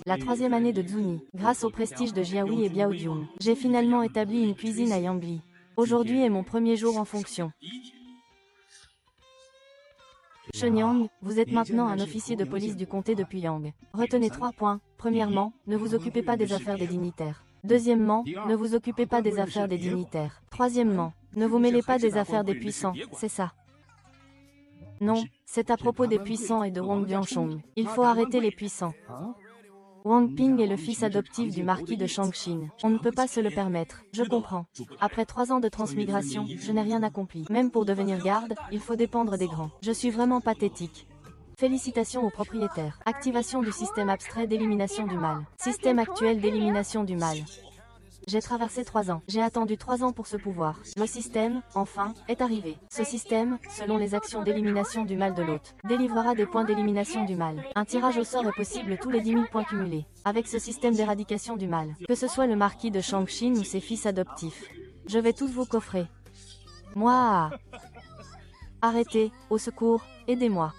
La troisième année de Zuni, grâce au prestige de Jiaoui et Biaodiun, j'ai finalement établi une cuisine à Yangli. Aujourd'hui est mon premier jour en fonction. Shenyang, vous êtes maintenant un officier de police du comté de Puyang. Retenez 3 points. Premièrement, ne vous occupez pas des affaires des dignitaires. Deuxièmement, ne vous occupez pas des affaires des dignitaires. Troisièmement, ne vous mêlez pas des affaires des puissants, c'est ça. Non, c'est à propos des puissants et de Wang Bianchong. Il faut arrêter les puissants. Wang Ping est le fils adoptif du marquis de Shangshin. On ne peut pas se le permettre. Je comprends. Après 3 ans de transmigration, je n'ai rien accompli. Même pour devenir garde, il faut dépendre des grands. Je suis vraiment pathétique. Félicitations aux propriétaires. Activation du système abstrait d'élimination du mal. Système actuel d'élimination du mal. J'ai traversé 3 ans. J'ai attendu 3 ans pour ce pouvoir. Le système, enfin, est arrivé. Ce système, selon les actions d'élimination du mal de l'hôte, délivrera des points d'élimination du mal. Un tirage au sort est possible tous les 10 000 points cumulés. Avec ce système d'éradication du mal, que ce soit le marquis de Shangshin ou ses fils adoptifs. Je vais tous vous coffrer. Moi. Arrêtez, au secours, aidez-moi.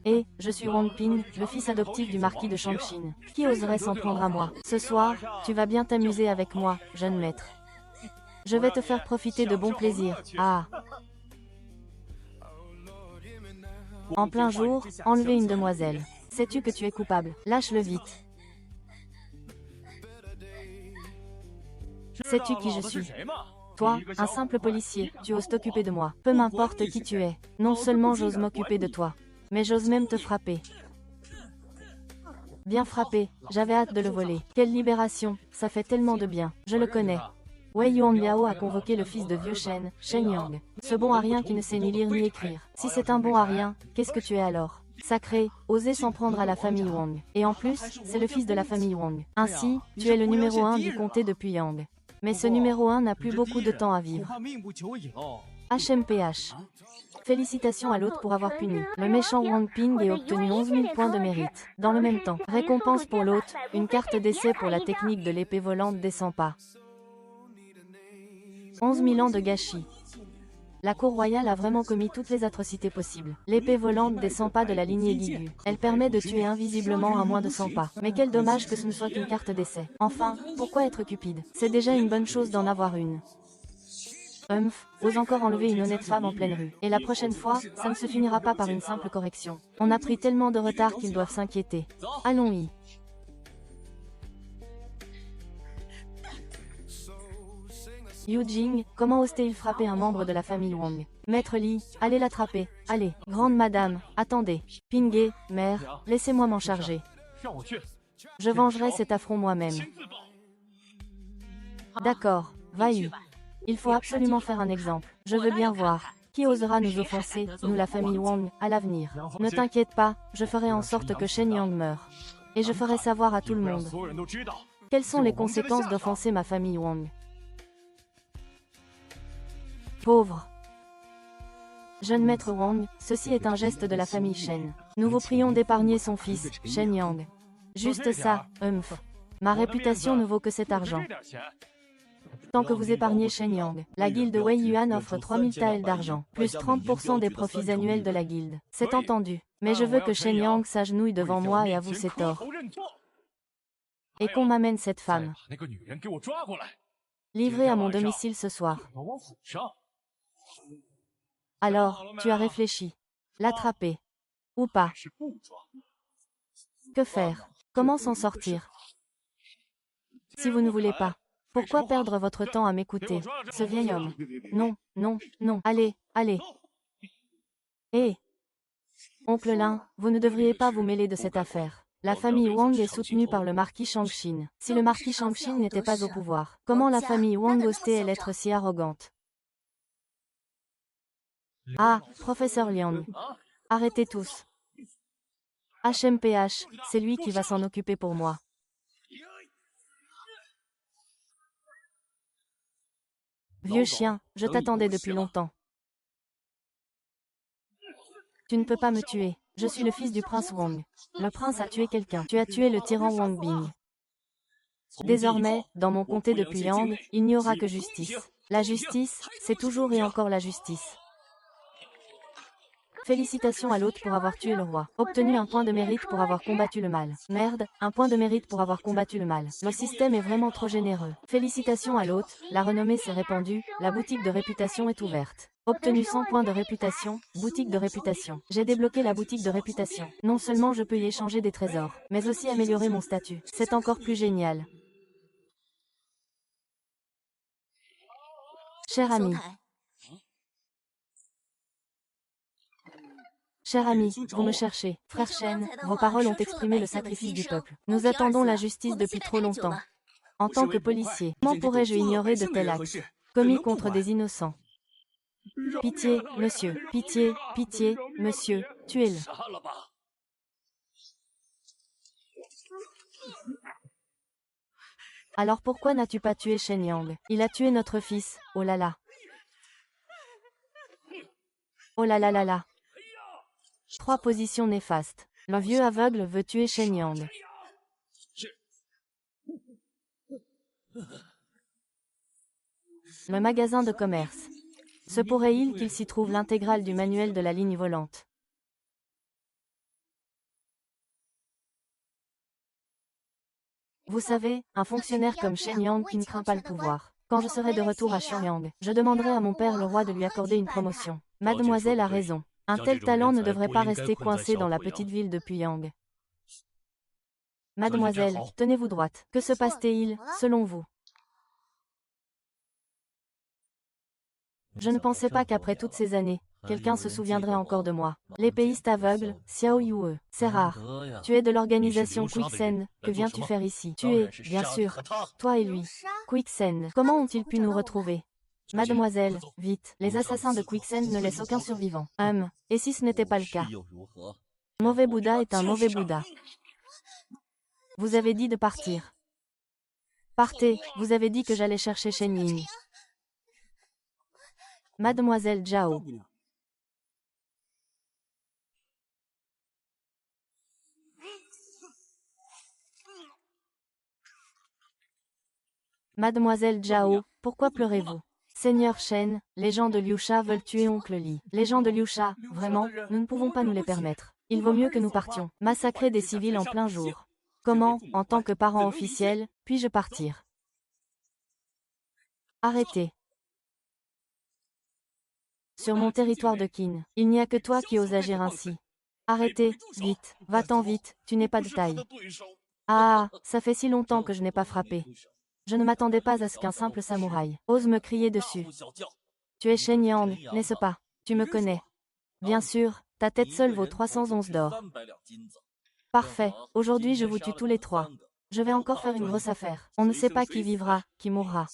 Et, je suis Wang Ping, le fils adoptif du marquis de Shangshin. Qui oserait s'en prendre à moi? Ce soir, tu vas bien t'amuser avec moi, jeune maître. Je vais te faire profiter de bons plaisirs. Ah. En plein jour, enlever une demoiselle. Sais-tu que tu es coupable? Lâche-le vite. Sais-tu qui je suis? Toi, un simple policier, tu oses t'occuper de moi. Peu m'importe qui tu es. Non seulement j'ose m'occuper de toi, mais j'ose même te frapper. Bien frappé, j'avais hâte de le voler. Quelle libération, ça fait tellement de bien. Je le connais. Wei Yuanbiao a convoqué le fils de Vieux Shen, Shen Yang. Ce bon arien qui ne sait ni lire ni écrire. Si c'est un bon arien, qu'est-ce que tu es alors? Sacré, oser s'en prendre à la famille Wang. Et en plus, c'est le fils de la famille Wang. Ainsi, tu es le numéro 1 du comté de Puyang. Mais ce numéro 1 n'a plus beaucoup de temps à vivre. HMPH. Félicitations à l'autre pour avoir puni le méchant Wang Ping et obtenu 11 000 points de mérite. Dans le même temps, récompense pour l'hôte, une carte d'essai pour la technique de l'épée volante des 100 pas. 11 000 ans de gâchis. La cour royale a vraiment commis toutes les atrocités possibles. L'épée volante des 100 pas de la lignée Ligu. Elle permet de tuer invisiblement à moins de 100 pas. Mais quel dommage que ce ne soit qu'une carte d'essai. Enfin, pourquoi être cupide? C'est déjà une bonne chose d'en avoir une. Ose encore enlever une honnête femme en pleine rue. Et la prochaine fois, ça ne se finira pas par une simple correction. On a pris tellement de retard qu'ils doivent s'inquiéter. Allons-y. Yu Jing, comment ose-t-il frapper un membre de la famille Wang? Maître Li, allez l'attraper. Allez, grande madame, attendez. Pingé, mère, laissez-moi m'en charger. Je vengerai cet affront moi-même. D'accord, va-y. Il faut absolument faire un exemple. Je veux bien voir. Qui osera nous offenser, nous la famille Wang, à l'avenir? Ne t'inquiète pas, je ferai en sorte que Shen Yang meure. Et je ferai savoir à tout le monde. Quelles sont les conséquences d'offenser ma famille Wang? Pauvre. Jeune maître Wang, ceci est un geste de la famille Shen. Nous vous prions d'épargner son fils, Shen Yang. Juste ça, Ma réputation ne vaut que cet argent. Tant que vous épargnez Shen Yang, la guilde Wei Yuan offre 3000 taels d'argent, plus 30% des profits annuels de la guilde. C'est entendu. Mais je veux que Shen Yang s'agenouille devant moi et avoue ses torts. Et qu'on m'amène cette femme. Livrée à mon domicile ce soir. Alors, tu as réfléchi. L'attraper. Ou pas. Que faire? Comment s'en sortir? Si vous ne voulez pas. Pourquoi perdre votre temps à m'écouter? Ce vieil homme. Non, non, non. Allez, allez. Hé. Oncle Lin, vous ne devriez pas vous mêler de cette affaire. La famille Wang est soutenue par le marquis Shangshin. Si le marquis Shangshin n'était pas au pouvoir, comment la famille Wang ose-t-elle être si arrogante? Ah, professeur Liang. Arrêtez tous. HMPH, c'est lui qui va s'en occuper pour moi. Vieux chien, je t'attendais depuis longtemps. Tu ne peux pas me tuer. Je suis le fils du prince Wang. Le prince a tué quelqu'un. Tu as tué le tyran Wang Bing. Désormais, dans mon comté de Puyang, il n'y aura que justice. La justice, c'est toujours et encore la justice. Félicitations à l'hôte pour avoir tué le roi. Obtenu un point de mérite pour avoir combattu le mal. Merde, un point de mérite pour avoir combattu le mal. Le système est vraiment trop généreux. Félicitations à l'hôte, la renommée s'est répandue, la boutique de réputation est ouverte. Obtenu 100 points de réputation, boutique de réputation. J'ai débloqué la boutique de réputation. Non seulement je peux y échanger des trésors, mais aussi améliorer mon statut. C'est encore plus génial. Cher ami. Cher ami, vous me cherchez. Frère Shen, vos paroles ont exprimé le sacrifice du peuple. Nous attendons la justice depuis trop longtemps. En tant que policier, comment pourrais-je ignorer de tels actes commis contre des innocents? Pitié, monsieur, pitié, pitié, monsieur, tuez-le. Alors pourquoi n'as-tu pas tué Shen Yang? Il a tué notre fils, oh là là. Oh là là là là. 3 positions néfastes. Le vieux aveugle veut tuer Shen Yang. Le magasin de commerce. Se pourrait-il qu'il s'y trouve l'intégrale du manuel de la ligne volante? Vous savez, un fonctionnaire comme Shen Yang qui ne craint pas le pouvoir. Quand je serai de retour à Xianyang, je demanderai à mon père le roi de lui accorder une promotion. Mademoiselle a raison. Un tel talent ne devrait pas rester coincé dans la petite ville de Puyang. Mademoiselle, tenez-vous droite. Que se passe-t-il, selon vous? Je ne pensais pas qu'après toutes ces années, quelqu'un se souviendrait encore de moi. L'épéiste aveugle, Xiao Yue. C'est rare. Tu es de l'organisation Quicksand. Que viens-tu faire ici? Tu es, bien sûr, toi et lui. Quicksand. Comment ont-ils pu nous retrouver? Mademoiselle, vite. Les assassins de Quicksand ne laissent aucun survivant. Et si ce n'était pas le cas? Mauvais Bouddha est un mauvais Bouddha. Vous avez dit de partir. Partez, vous avez dit que j'allais chercher Shen Ying. Mademoiselle Zhao. Mademoiselle Zhao, pourquoi pleurez-vous? Seigneur Shen, les gens de Liusha veulent tuer oncle Li. Les gens de Liusha, vraiment, nous ne pouvons pas nous les permettre. Il vaut mieux que nous partions. Massacrer des civils en plein jour. Comment, en tant que parent officiel, puis-je partir? Arrêtez. Sur mon territoire de Qin, il n'y a que toi qui oses agir ainsi. Arrêtez, vite, va-t'en vite, tu n'es pas de taille. Ah, ça fait si longtemps que je n'ai pas frappé. Je ne m'attendais pas à ce qu'un simple samouraï ose me crier dessus. Tu es Shen Yang, n'est-ce pas? Tu me connais. Bien sûr, ta tête seule vaut 311 d'or. Parfait, aujourd'hui je vous tue tous les 3. Je vais encore faire une grosse affaire. On ne sait pas qui vivra, qui mourra.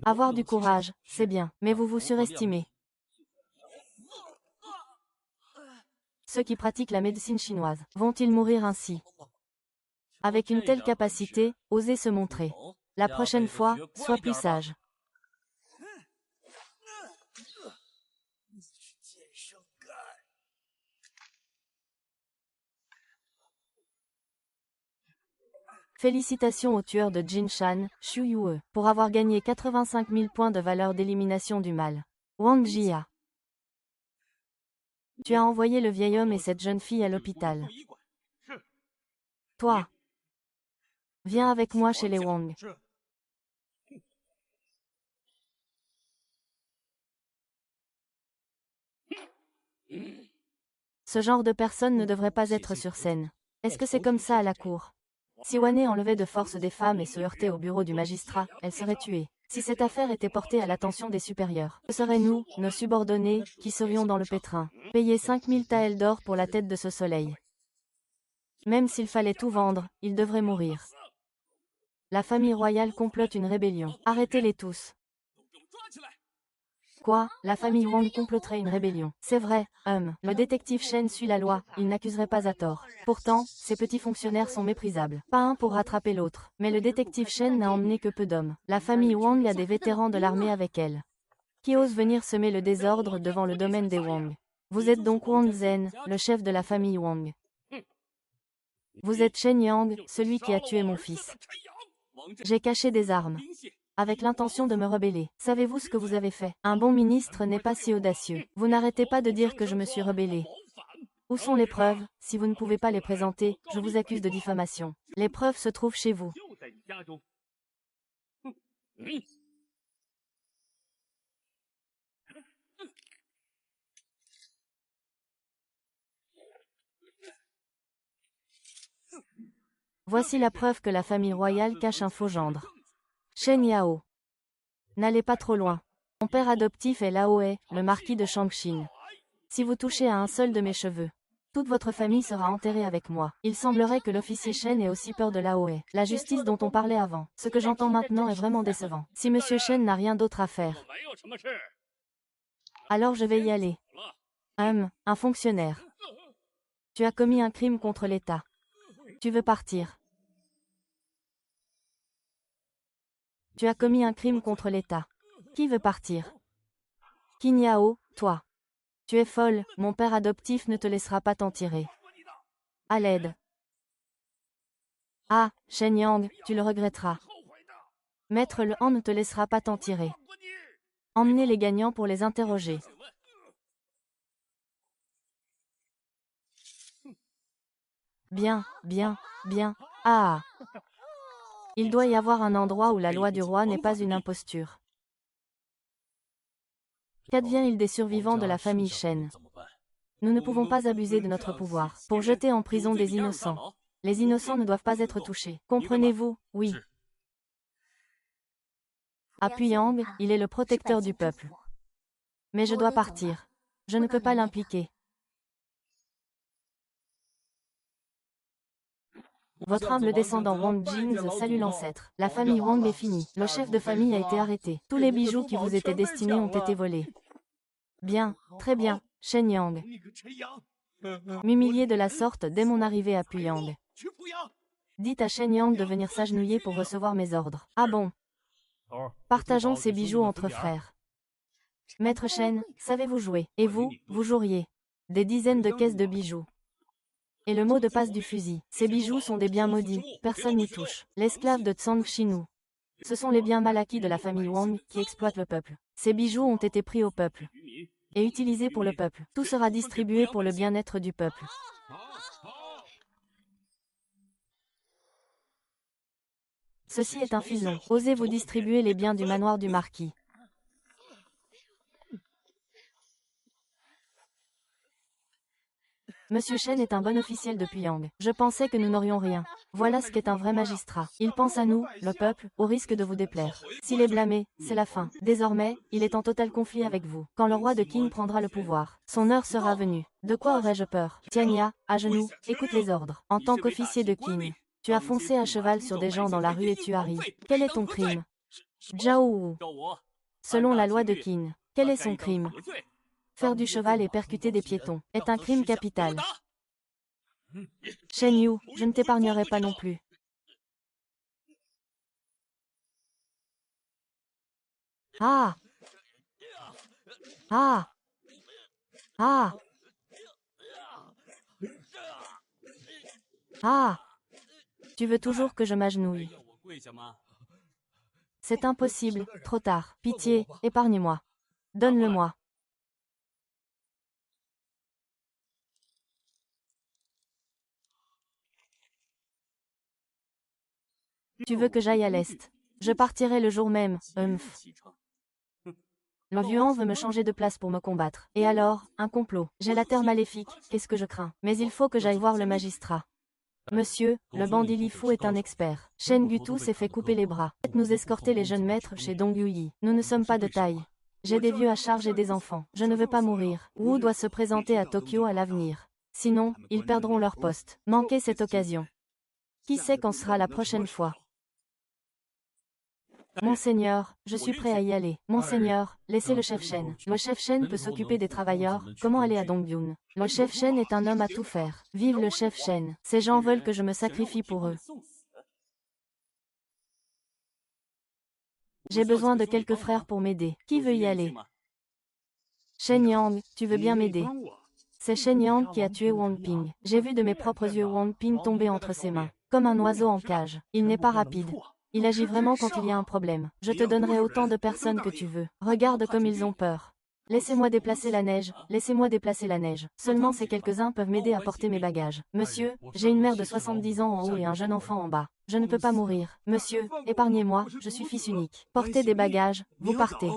Avoir du courage, c'est bien, mais vous vous surestimez. Ceux qui pratiquent la médecine chinoise, vont-ils mourir ainsi? Avec une telle capacité, osez se montrer. La prochaine fois, sois plus sage. Félicitations au tueur de Jin Shan, Xu Yue, pour avoir gagné 85 000 points de valeur d'élimination du mal. Wang Jia. Tu as envoyé le vieil homme et cette jeune fille à l'hôpital. Toi. Viens avec moi chez les Wang. Ce genre de personne ne devrait pas être sur scène. Est-ce que c'est comme ça à la cour? Si Wane enlevait de force des femmes et se heurtait au bureau du magistrat, elle serait tuée. Si cette affaire était portée à l'attention des supérieurs, ce seraient nous, nos subordonnés, qui serions dans le pétrin. Payer 5000 taels d'or pour la tête de ce soleil. Même s'il fallait tout vendre, il devrait mourir. La famille royale complote une rébellion. Arrêtez-les tous. Quoi? La famille Wang comploterait une rébellion. C'est vrai, le détective Shen suit la loi, il n'accuserait pas à tort. Pourtant, ces petits fonctionnaires sont méprisables. Pas un pour rattraper l'autre. Mais le détective Shen n'a emmené que peu d'hommes. La famille Wang a des vétérans de l'armée avec elle. Qui ose venir semer le désordre devant le domaine des Wang? Vous êtes donc Wang Zhen, le chef de la famille Wang. Vous êtes Shen Yang, celui qui a tué mon fils. J'ai caché des armes. avec l'intention de me rebeller. Savez-vous ce que vous avez fait? Un bon ministre n'est pas si audacieux. Vous n'arrêtez pas de dire que je me suis rebellé. Où sont les preuves? Si vous ne pouvez pas les présenter, je vous accuse de diffamation. Les preuves se trouvent chez vous. Voici la preuve que la famille royale cache un faux gendre. Shen Yao. N'allez pas trop loin. Mon père adoptif est Lao He, le marquis de Shangxin. Si vous touchez à un seul de mes cheveux, toute votre famille sera enterrée avec moi. Il semblerait que l'officier Shen ait aussi peur de Lao He. La justice dont on parlait avant. Ce que j'entends maintenant est vraiment décevant. Si Monsieur Shen n'a rien d'autre à faire, alors je vais y aller. Un fonctionnaire. Tu as commis un crime contre l'État. Tu veux partir. Tu as commis un crime contre l'État. Qui veut partir? Qin Yao, toi. Tu es folle, mon père adoptif ne te laissera pas t'en tirer. À l'aide. Ah, Shen Yang, tu le regretteras. Maître Le Han ne te laissera pas t'en tirer. Emmenez les gagnants pour les interroger. Bien, bien, bien. Ah. Il doit y avoir un endroit où la loi du roi n'est pas une imposture. Qu'advient-il des survivants de la famille Shen? Nous ne pouvons pas abuser de notre pouvoir pour jeter en prison des innocents. Les innocents ne doivent pas être touchés. Comprenez-vous? Oui. À Puyang, il est le protecteur du peuple. Mais je dois partir. Je ne peux pas l'impliquer. Votre humble descendant Wang Jing salue l'ancêtre. La famille Wang est finie. Le chef de famille a été arrêté. Tous les bijoux qui vous étaient destinés ont été volés. Bien, très bien, Shen Yang. M'humilier de la sorte dès mon arrivée à Puyang. Dites à Shen Yang de venir s'agenouiller pour recevoir mes ordres. Ah bon? Partageons ces bijoux entre frères. Maître Shen, savez-vous jouer? Et vous, vous joueriez? Des dizaines de caisses de bijoux. Et le mot de passe du fusil. Ces bijoux sont des biens maudits, personne n'y touche. L'esclave de Tsang Shinu. Ce sont les biens mal acquis de la famille Wang qui exploitent le peuple. Ces bijoux ont été pris au peuple et utilisés pour le peuple. Tout sera distribué pour le bien-être du peuple. Ceci est un fil long. Osez vous distribuer les biens du manoir du marquis. Monsieur Shen est un bon officiel de Puyang. Je pensais que nous n'aurions rien. Voilà ce qu'est un vrai magistrat. Il pense à nous, le peuple, au risque de vous déplaire. S'il est blâmé, c'est la fin. Désormais, il est en total conflit avec vous. Quand le roi de Qin prendra le pouvoir, son heure sera venue. De quoi aurais-je peur? Tiania, à genoux, écoute les ordres. En tant qu'officier de Qin, tu as foncé à cheval sur des gens dans la rue et tu as ri. Quel est ton crime? Zhao Wu. Selon la loi de Qin, quel est son crime? Faire du cheval et percuter des piétons est un crime capital. Shen Yu, je ne t'épargnerai pas non plus. Ah! Ah! Ah! Ah! Tu veux toujours que je m'agenouille? C'est impossible, trop tard. Pitié, épargne-moi. Donne-le-moi. Tu veux que j'aille à l'Est? Je partirai le jour même, Le vieux Han veut me changer de place pour me combattre. Et alors, un complot. J'ai la terre maléfique, qu'est-ce que je crains? Mais il faut que j'aille voir le magistrat. Monsieur, le bandit Li Fu est un expert. Shen Gutu s'est fait couper les bras. Faites-nous escorter les jeunes maîtres chez Dong Yuyi. Nous ne sommes pas de taille. J'ai des vieux à charge et des enfants. Je ne veux pas mourir. Wu doit se présenter à Tokyo à l'avenir. Sinon, ils perdront leur poste. Manquez cette occasion. Qui sait quand sera la prochaine fois? Monseigneur, je suis prêt à y aller. Monseigneur, laissez le chef Shen. Le chef Shen peut s'occuper des travailleurs. Comment aller à Dongyun? Le chef Shen est un homme à tout faire. Vive le chef Shen. Ces gens veulent que je me sacrifie pour eux. J'ai besoin de quelques frères pour m'aider. Qui veut y aller? Shen Yang, tu veux bien m'aider? C'est Shen Yang qui a tué Wang Ping. J'ai vu de mes propres yeux Wang Ping tomber entre ses mains, comme un oiseau en cage. Il n'est pas rapide. Il agit vraiment quand il y a un problème. Je te donnerai autant de personnes que tu veux. Regarde comme ils ont peur. Laissez-moi déplacer la neige, laissez-moi déplacer la neige. Seulement ces quelques-uns peuvent m'aider à porter mes bagages. Monsieur, j'ai une mère de 70 ans en haut et un jeune enfant en bas. Je ne peux pas mourir. Monsieur, épargnez-moi, je suis fils unique. Portez des bagages, vous partez.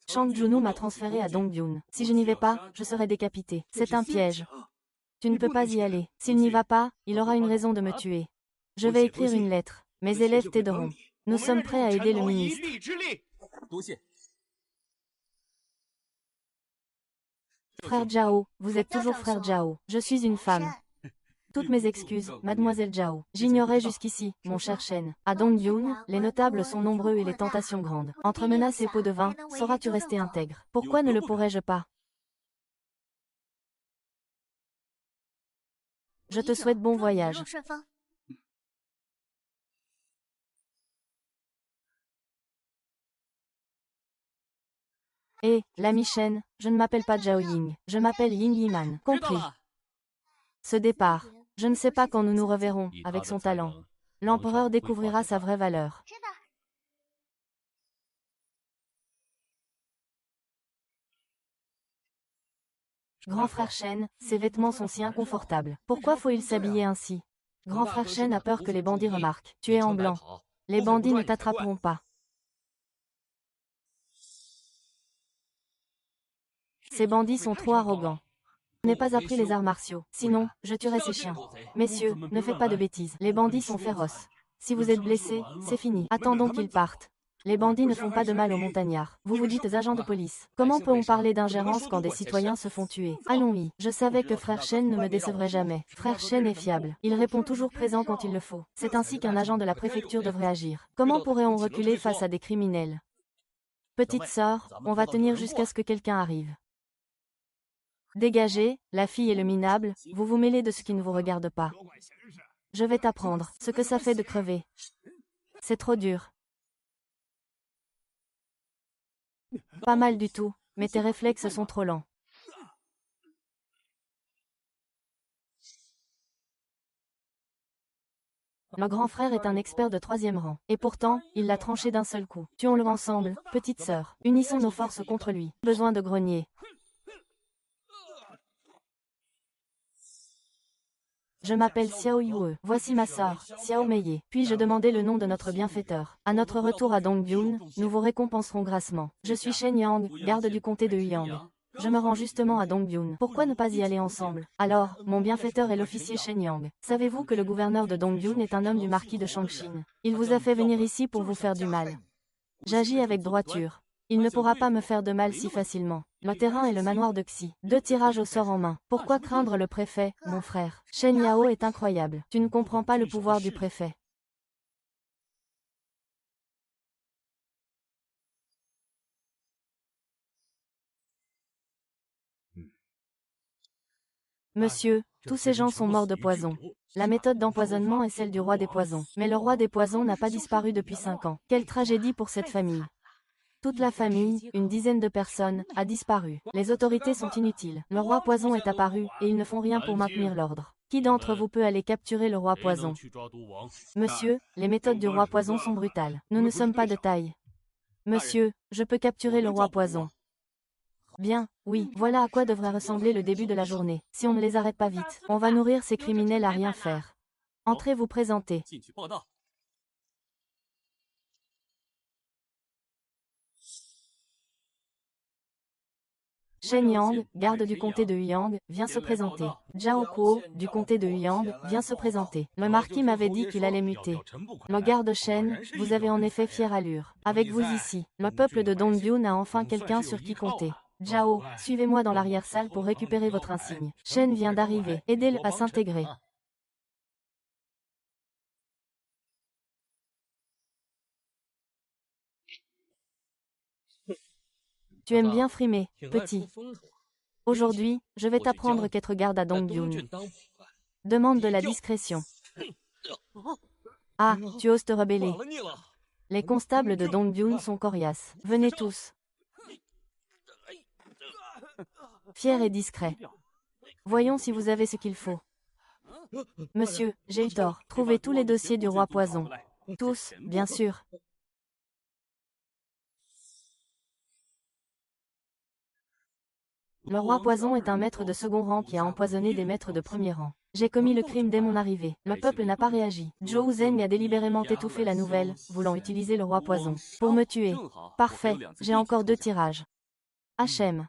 Shang Junu m'a transféré à Dongbyun. Si je n'y vais pas, je serai décapité. C'est un piège. Tu ne peux pas y aller. S'il n'y va pas, il aura une raison de me tuer. Je vais écrire une lettre. Mes élèves t'aideront. Nous sommes prêts à aider le ministre. Frère Zhao, vous êtes toujours frère Zhao. Je suis une femme. Toutes mes excuses, mademoiselle Zhao. J'ignorais jusqu'ici, mon cher Shen. À Dongbyun, les notables sont nombreux et les tentations grandes. Entre menaces et pots de vin, sauras-tu rester intègre? Pourquoi ne le pourrais-je pas? Je te souhaite bon voyage. Et, l'ami Shen, je ne m'appelle pas Zhao Ying, je m'appelle Ying Yiman. Compris. Ce départ. Je ne sais pas quand nous nous reverrons, avec son talent. L'empereur découvrira sa vraie valeur. Grand frère Shen, ses vêtements sont si inconfortables. Pourquoi faut-il s'habiller ainsi? Grand frère Shen a peur que les bandits remarquent. Tu es en blanc. Les bandits ne t'attraperont pas. Ces bandits sont trop arrogants. Je n'ai pas appris les arts martiaux, sinon, je tuerais ces chiens. Messieurs, ne faites pas de bêtises, les bandits sont féroces. Si vous êtes blessés, c'est fini. Attendons qu'ils partent. Les bandits ne font pas de mal aux montagnards. Vous vous dites agents de police. Comment peut-on parler d'ingérence quand des citoyens se font tuer? Allons-y. Je savais que frère Shen ne me décevrait jamais. Frère Shen est fiable. Il répond toujours présent quand il le faut. C'est ainsi qu'un agent de la préfecture devrait agir. Comment pourrait-on reculer face à des criminels? Petite sœur, on va tenir jusqu'à ce que quelqu'un arrive. Dégagez, la fille et le minable, vous vous mêlez de ce qui ne vous regarde pas. Je vais t'apprendre ce que ça fait de crever. C'est trop dur. Pas mal du tout, mais tes réflexes sont trop lents. Le grand frère est un expert de 3e rang, et pourtant, il l'a tranché d'un seul coup. Tuons-le ensemble, petite sœur. Unissons nos forces contre lui. Besoin de grenier. Je m'appelle Xiao Yue. Voici ma sœur, Xiao Meiye. Puis-je demander le nom de notre bienfaiteur? À notre retour à Dongbyun, nous vous récompenserons grassement. Je suis Shen Yang, garde du comté de Huyang. Je me rends justement à Dongbyun. Pourquoi ne pas y aller ensemble? Alors, mon bienfaiteur est l'officier Shen Yang. Savez-vous que le gouverneur de Dongbyun est un homme du marquis de Shangshin? Il vous a fait venir ici pour vous faire du mal. J'agis avec droiture. Il ne pourra pas me faire de mal si facilement. Le terrain est le manoir de Xi. 2 tirages au sort en main. Pourquoi craindre le préfet, mon frère? Shen Yao est incroyable. Tu ne comprends pas le pouvoir du préfet. Monsieur, tous ces gens sont morts de poison. La méthode d'empoisonnement est celle du roi des poisons. Mais le roi des poisons n'a pas disparu depuis 5 ans. Quelle tragédie pour cette famille. Toute la famille, une dizaine de personnes, a disparu. Les autorités sont inutiles. Le roi poison est apparu, et ils ne font rien pour maintenir l'ordre. Qui d'entre vous peut aller capturer le roi poison? Monsieur, les méthodes du roi poison sont brutales. Nous ne sommes pas de taille. Monsieur, je peux capturer le roi poison. Bien, oui, voilà à quoi devrait ressembler le début de la journée. Si on ne les arrête pas vite, on va nourrir ces criminels à rien faire. Entrez vous présenter. Shen Yang, garde du comté de Huyang, vient se présenter. Zhao Kuo, du comté de Huyang, vient se présenter. Le marquis m'avait dit qu'il allait muter. Le garde Shen, vous avez en effet fière allure. Avec vous ici, le peuple de Dongbyun a enfin quelqu'un sur qui compter. Zhao, suivez-moi dans l'arrière-salle pour récupérer votre insigne. Shen vient d'arriver. Aidez-le à s'intégrer. Tu aimes bien frimer, petit. Aujourd'hui, je vais t'apprendre qu'être garde à Dongbyun demande de la discrétion. Ah, tu oses te rebeller. Les constables de Dongbyun sont coriaces. Venez tous. Fier et discret. Voyons si vous avez ce qu'il faut. Monsieur, j'ai eu tort. Trouvez tous les dossiers du roi poison. Tous, bien sûr. Le roi poison est un maître de second rang qui a empoisonné des maîtres de premier rang. J'ai commis le crime dès mon arrivée. Le peuple n'a pas réagi. Zhou Zeng a délibérément étouffé la nouvelle, voulant utiliser le roi poison. Pour me tuer. Parfait, j'ai encore 2 tirages. HM.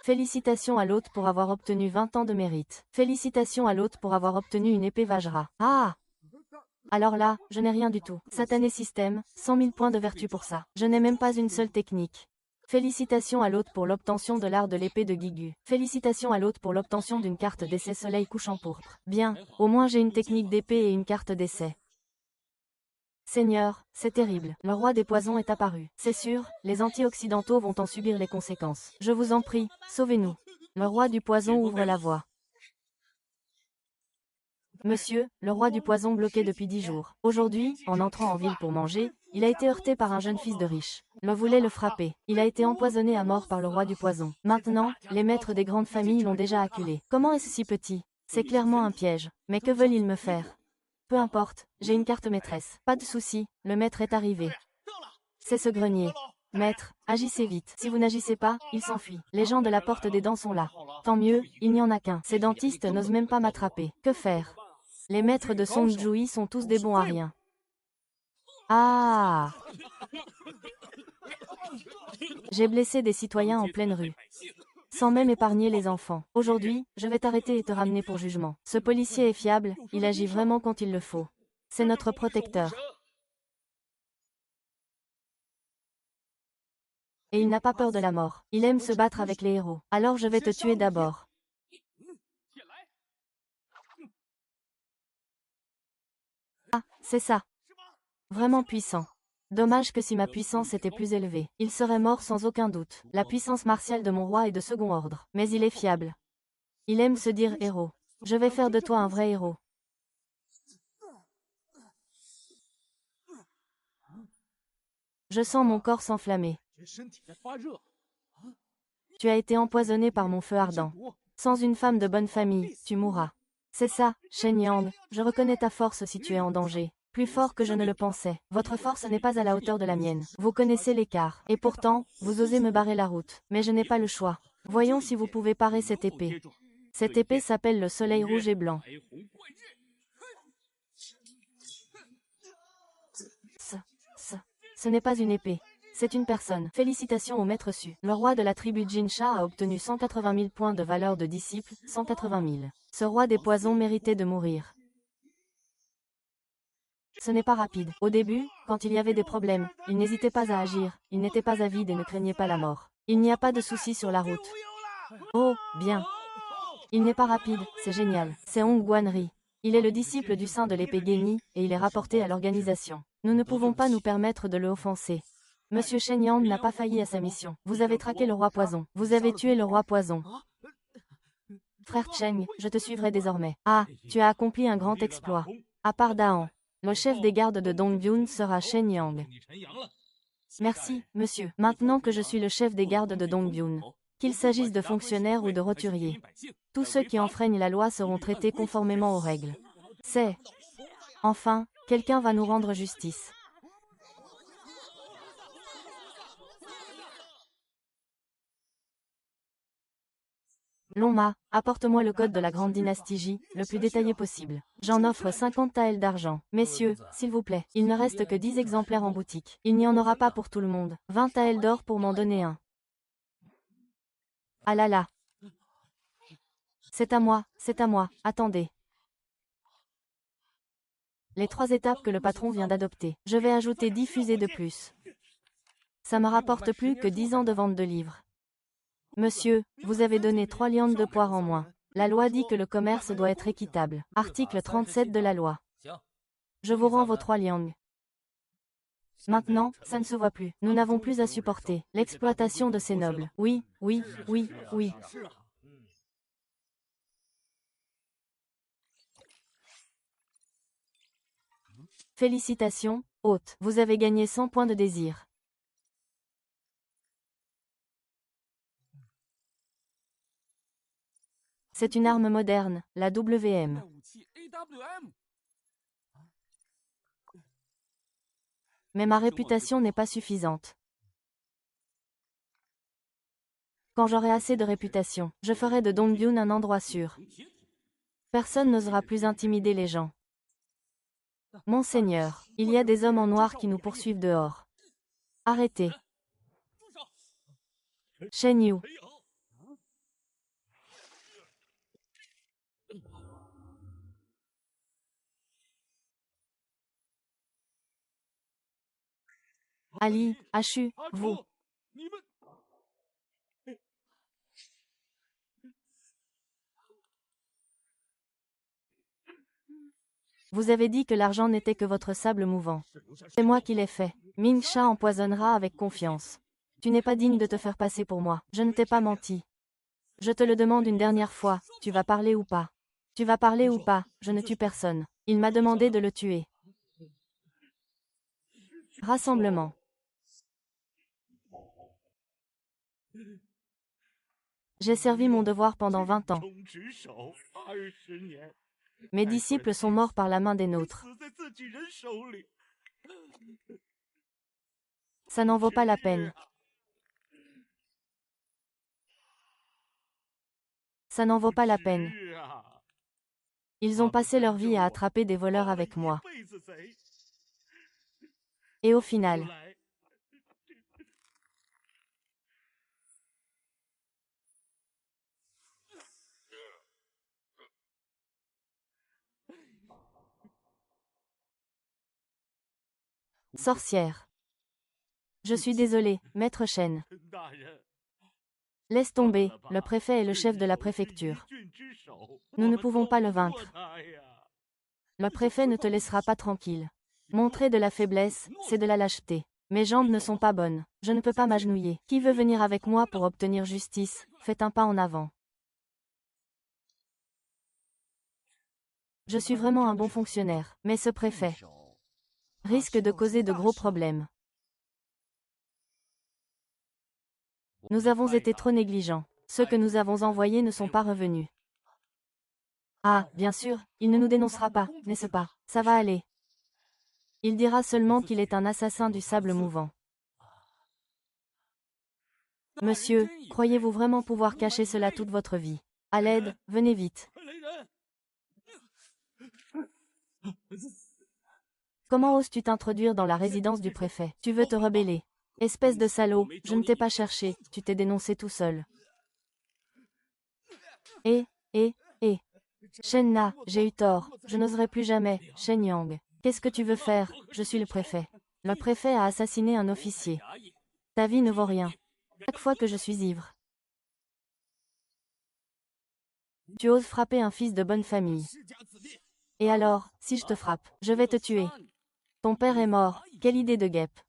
Félicitations à l'hôte pour avoir obtenu 20 ans de mérite. Félicitations à l'hôte pour avoir obtenu une épée Vajra. Ah! Alors là, je n'ai rien du tout. Satané système, 100 000 points de vertu pour ça. Je n'ai même pas une seule technique. Félicitations à l'hôte pour l'obtention de l'art de l'épée de Gigu. Félicitations à l'hôte pour l'obtention d'une carte d'essai soleil couchant pourpre. Bien, au moins j'ai une technique d'épée et une carte d'essai. Seigneur, c'est terrible. Le roi des poisons est apparu. C'est sûr, les anti-occidentaux vont en subir les conséquences. Je vous en prie, sauvez-nous. Le roi du poison ouvre la voie. Monsieur, le roi du poison bloqué depuis 10 jours. Aujourd'hui, en entrant en ville pour manger, il a été heurté par un jeune fils de riche. Le voulait le frapper. Il a été empoisonné à mort par le roi du poison. Maintenant, les maîtres des grandes familles l'ont déjà acculé. Comment est-ce si petit? C'est clairement un piège. Mais que veulent-ils me faire? Peu importe, j'ai une carte maîtresse. Pas de souci, le maître est arrivé. C'est ce grenier. Maître, agissez vite. Si vous n'agissez pas, il s'enfuit. Les gens de la porte des dents sont là. Tant mieux, il n'y en a qu'un. Ces dentistes n'osent même pas m'attraper. Que faire? Les maîtres de Song Jui sont tous des bons à rien. Ah! J'ai blessé des citoyens en pleine rue. Sans même épargner les enfants. Aujourd'hui, je vais t'arrêter et te ramener pour jugement. Ce policier est fiable, il agit vraiment quand il le faut. C'est notre protecteur. Et il n'a pas peur de la mort. Il aime se battre avec les héros. Alors je vais te tuer d'abord. Ah, c'est ça. Vraiment puissant. Dommage que si ma puissance était plus élevée, il serait mort sans aucun doute. La puissance martiale de mon roi est de second ordre. Mais il est fiable. Il aime se dire héros. Je vais faire de toi un vrai héros. Je sens mon corps s'enflammer. Tu as été empoisonné par mon feu ardent. Sans une femme de bonne famille, tu mourras. C'est ça, Shen Yang, je reconnais ta force si tu es en danger. Plus fort que je ne le pensais. Votre force n'est pas à la hauteur de la mienne. Vous connaissez l'écart. Et pourtant, vous osez me barrer la route. Mais je n'ai pas le choix. Voyons si vous pouvez parer cette épée. Cette épée s'appelle le soleil rouge et blanc. Ce n'est pas une épée. C'est une personne. Félicitations au maître Su. Le roi de la tribu Jinsha a obtenu 180 000 points de valeur de disciple, 180 000. Ce roi des poisons méritait de mourir. Ce n'est pas rapide. Au début, quand il y avait des problèmes, il n'hésitait pas à agir, il n'était pas avide et ne craignait pas la mort. Il n'y a pas de soucis sur la route. Oh, bien. Il n'est pas rapide, c'est génial. C'est Hong Guanri. Il est le disciple du saint de l'épée Geni, et il est rapporté à l'organisation. Nous ne pouvons pas nous permettre de le offenser. Monsieur Shen Yang n'a pas failli à sa mission. Vous avez traqué le roi poison. Vous avez tué le roi poison. Frère Cheng, je te suivrai désormais. Ah, tu as accompli un grand exploit. À part Daan, le chef des gardes de Dongbyun sera Shen Yang. Merci, monsieur. Maintenant que je suis le chef des gardes de Dongbyun, qu'il s'agisse de fonctionnaires ou de roturiers, tous ceux qui enfreignent la loi seront traités conformément aux règles. C'est... Enfin, quelqu'un va nous rendre justice. Longma, apporte-moi le code de la grande dynastie J, le plus détaillé possible. J'en offre 50 taels d'argent. Messieurs, s'il vous plaît, il ne reste que 10 exemplaires en boutique. Il n'y en aura pas pour tout le monde. 20 taels d'or pour m'en donner un. Ah là là. C'est à moi, attendez. Les 3 étapes que le patron vient d'adopter. Je vais ajouter 10 fusées de plus. Ça me rapporte plus que 10 ans de vente de livres. Monsieur, vous avez donné 3 liandes de poire en moins. La loi dit que le commerce doit être équitable. Article 37 de la loi. Je vous rends vos 3 liangs. Maintenant, ça ne se voit plus. Nous n'avons plus à supporter l'exploitation de ces nobles. Oui, oui, oui, oui. Félicitations, hôte. Vous avez gagné 100 points de désir. C'est une arme moderne, la WM. Mais ma réputation n'est pas suffisante. Quand j'aurai assez de réputation, je ferai de Dongbyon un endroit sûr. Personne n'osera plus intimider les gens. Monseigneur, il y a des hommes en noir qui nous poursuivent dehors. Arrêtez. Shen Yu. Ali, Achu, vous. Vous avez dit que l'argent n'était que votre sable mouvant. C'est moi qui l'ai fait. Ming Sha empoisonnera avec confiance. Tu n'es pas digne de te faire passer pour moi. Je ne t'ai pas menti. Je te le demande une dernière fois, tu vas parler ou pas? Tu vas parler ou pas? Je ne tue personne. Il m'a demandé de le tuer. Rassemblement. J'ai servi mon devoir pendant 20 ans. Mes disciples sont morts par la main des nôtres. Ça n'en vaut pas la peine. Ça n'en vaut pas la peine. Ils ont passé leur vie à attraper des voleurs avec moi. Et au final, sorcière. Je suis désolé, maître Shen. Laisse tomber, le préfet est le chef de la préfecture. Nous ne pouvons pas le vaincre. Le préfet ne te laissera pas tranquille. Montrer de la faiblesse, c'est de la lâcheté. Mes jambes ne sont pas bonnes. Je ne peux pas m'agenouiller. Qui veut venir avec moi pour obtenir justice? Faites un pas en avant. Je suis vraiment un bon fonctionnaire, mais ce préfet risque de causer de gros problèmes. Nous avons été trop négligents. Ceux que nous avons envoyés ne sont pas revenus. Ah, bien sûr, il ne nous dénoncera pas, n'est-ce pas? Ça va aller. Il dira seulement qu'il est un assassin du sable mouvant. Monsieur, croyez-vous vraiment pouvoir cacher cela toute votre vie? À l'aide, venez vite. Comment oses-tu t'introduire dans la résidence du préfet? Tu veux te rebeller. Espèce de salaud, je ne t'ai pas cherché, tu t'es dénoncé tout seul. Et, Shen Na, j'ai eu tort, je n'oserai plus jamais, Shen Yang. Qu'est-ce que tu veux faire? Je suis le préfet. Le préfet a assassiné un officier. Ta vie ne vaut rien. Chaque fois que je suis ivre. Tu oses frapper un fils de bonne famille. Et alors, si je te frappe, je vais te tuer. Ton père est mort, quelle idée de guêpe.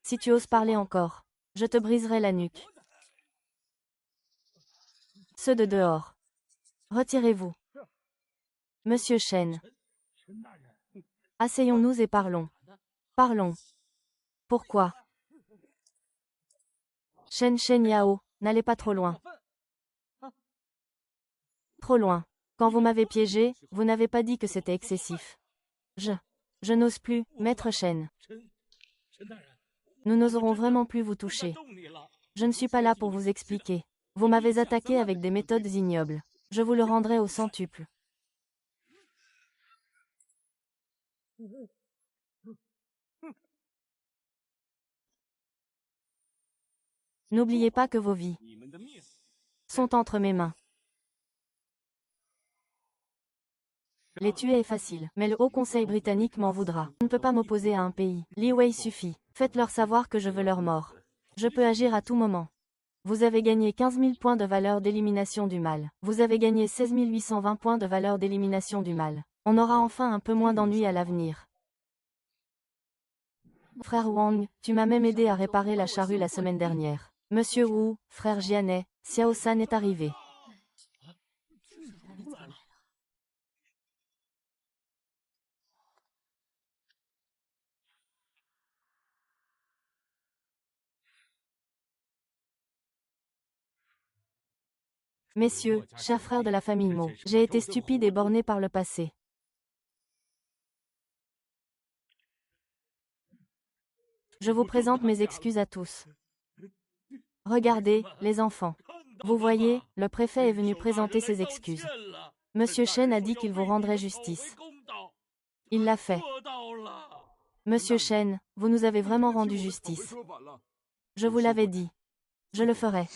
Si tu oses parler encore, je te briserai la nuque. Ceux de dehors. Retirez-vous. Monsieur Shen. Asseyons-nous et parlons. Parlons. Pourquoi? Shen Yao, n'allez pas trop loin. Trop loin. Quand vous m'avez piégé, vous n'avez pas dit que c'était excessif. Je n'ose plus, maître Shen. Nous n'oserons vraiment plus vous toucher. Je ne suis pas là pour vous expliquer. Vous m'avez attaqué avec des méthodes ignobles. Je vous le rendrai au centuple. N'oubliez pas que vos vies sont entre mes mains. Les tuer est facile, mais le Haut Conseil britannique m'en voudra. Je ne peux pas m'opposer à un pays. Li Wei suffit. Faites-leur savoir que je veux leur mort. Je peux agir à tout moment. Vous avez gagné 15 000 points de valeur d'élimination du mal. Vous avez gagné 16 820 points de valeur d'élimination du mal. On aura enfin un peu moins d'ennuis à l'avenir. Frère Wang, tu m'as même aidé à réparer la charrue la semaine dernière. Monsieur Wu, frère Jianet, Xiao San est arrivé. Messieurs, chers frères de la famille Mo, j'ai été stupide et borné par le passé. Je vous présente mes excuses à tous. Regardez, les enfants. Vous voyez, le préfet est venu présenter ses excuses. Monsieur Shen a dit qu'il vous rendrait justice. Il l'a fait. Monsieur Shen, vous nous avez vraiment rendu justice. Je vous l'avais dit. Je le ferai.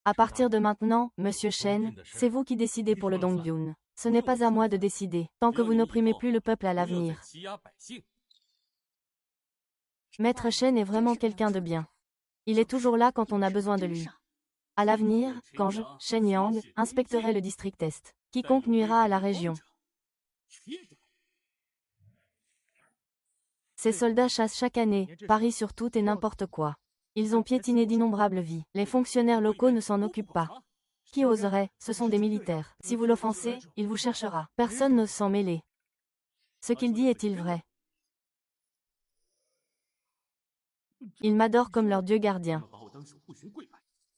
À partir de maintenant, Monsieur Shen, c'est vous qui décidez pour le Dongyun. Ce n'est pas à moi de décider, tant que vous n'opprimez plus le peuple à l'avenir. Maître Shen est vraiment quelqu'un de bien. Il est toujours là quand on a besoin de lui. À l'avenir, quand je, Shen Yang, inspecterai le district Est, quiconque nuira à la région. Ces soldats chassent chaque année, parient sur tout et n'importe quoi. Ils ont piétiné d'innombrables vies. Les fonctionnaires locaux ne s'en occupent pas. Qui oserait? Ce sont des militaires. Si vous l'offensez, il vous cherchera. Personne n'ose s'en mêler. Ce qu'il dit est-il vrai? Ils m'adorent comme leur dieu gardien.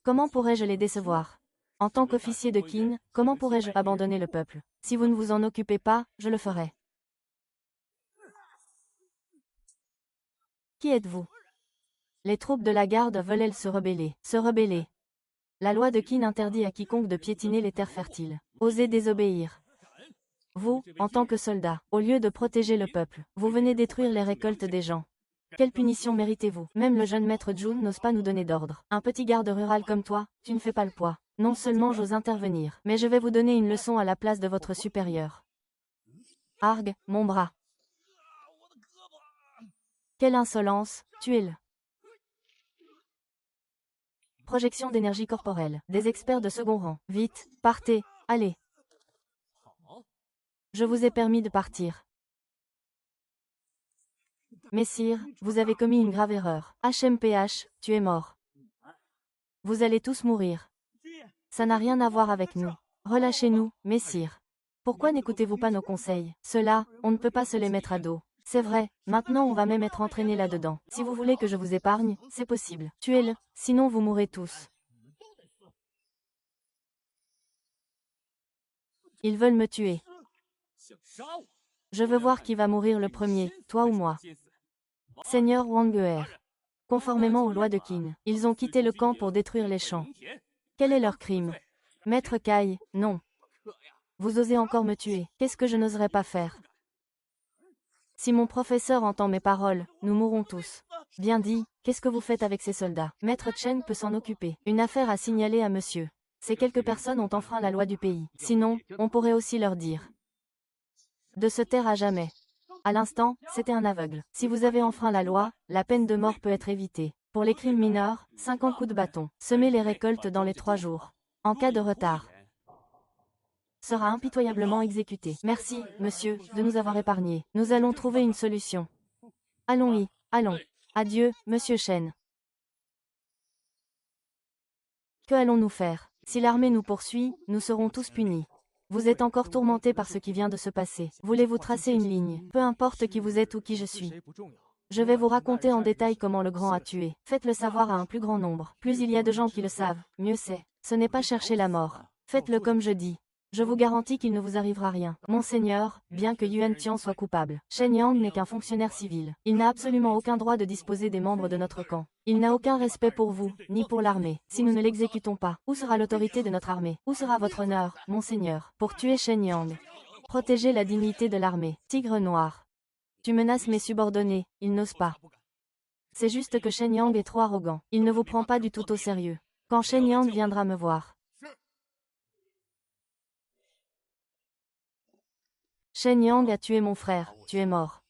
Comment pourrais-je les décevoir? En tant qu'officier de Qin, comment pourrais-je abandonner le peuple? Si vous ne vous en occupez pas, je le ferai. Qui êtes-vous? Les troupes de la garde veulent se rebeller. Se rebeller. La loi de Qin interdit à quiconque de piétiner les terres fertiles. Osez désobéir. Vous, en tant que soldat, au lieu de protéger le peuple, vous venez détruire les récoltes des gens. Quelle punition méritez-vous? Même le jeune maître Jun n'ose pas nous donner d'ordre. Un petit garde rural comme toi, tu ne fais pas le poids. Non seulement j'ose intervenir, mais je vais vous donner une leçon à la place de votre supérieur. Argue, mon bras. Quelle insolence, tuez-le. Projection d'énergie corporelle. Des experts de second rang. Vite, partez, allez. Je vous ai permis de partir. Messire, vous avez commis une grave erreur. HMPH, tu es mort. Vous allez tous mourir. Ça n'a rien à voir avec nous. Relâchez-nous, messire. Pourquoi n'écoutez-vous pas nos conseils? Cela, on ne peut pas se les mettre à dos. C'est vrai, maintenant on va même être entraîné là-dedans. Si vous voulez que je vous épargne, c'est possible. Tuez-le, sinon vous mourrez tous. Ils veulent me tuer. Je veux voir qui va mourir le premier, toi ou moi. Seigneur Wang Geer. Conformément aux lois de Qin, ils ont quitté le camp pour détruire les champs. Quel est leur crime? Maître Kai, non. Vous osez encore me tuer, qu'est-ce que je n'oserais pas faire? Si mon professeur entend mes paroles, nous mourrons tous. Bien dit, qu'est-ce que vous faites avec ces soldats? Maître Chen peut s'en occuper. Une affaire à signaler à monsieur. Ces quelques personnes ont enfreint la loi du pays. Sinon, on pourrait aussi leur dire de se taire à jamais. À l'instant, c'était un aveugle. Si vous avez enfreint la loi, la peine de mort peut être évitée. Pour les crimes mineurs, 50 coups de bâton. Semez les récoltes dans les 3 jours. En cas de retard, sera impitoyablement exécuté. Merci, monsieur, de nous avoir épargnés. Nous allons trouver une solution. Allons-y, allons. Adieu, monsieur Shen. Que allons-nous faire? Si l'armée nous poursuit, nous serons tous punis. Vous êtes encore tourmenté par ce qui vient de se passer. Voulez-vous tracer une ligne? Peu importe qui vous êtes ou qui je suis. Je vais vous raconter en détail comment le grand a tué. Faites-le savoir à un plus grand nombre. Plus il y a de gens qui le savent, mieux c'est. Ce n'est pas chercher la mort. Faites-le comme je dis. Je vous garantis qu'il ne vous arrivera rien. Monseigneur, bien que Yuan Tian soit coupable, Shen Yang n'est qu'un fonctionnaire civil. Il n'a absolument aucun droit de disposer des membres de notre camp. Il n'a aucun respect pour vous, ni pour l'armée. Si nous ne l'exécutons pas, où sera l'autorité de notre armée? Où sera votre honneur, monseigneur, pour tuer Shen Yang? Protéger la dignité de l'armée. Tigre noir. Tu menaces mes subordonnés, ils n'osent pas. C'est juste que Shen Yang est trop arrogant. Il ne vous prend pas du tout au sérieux. Quand Shen Yang viendra me voir, Shen Yang a tué mon frère, tu es mort.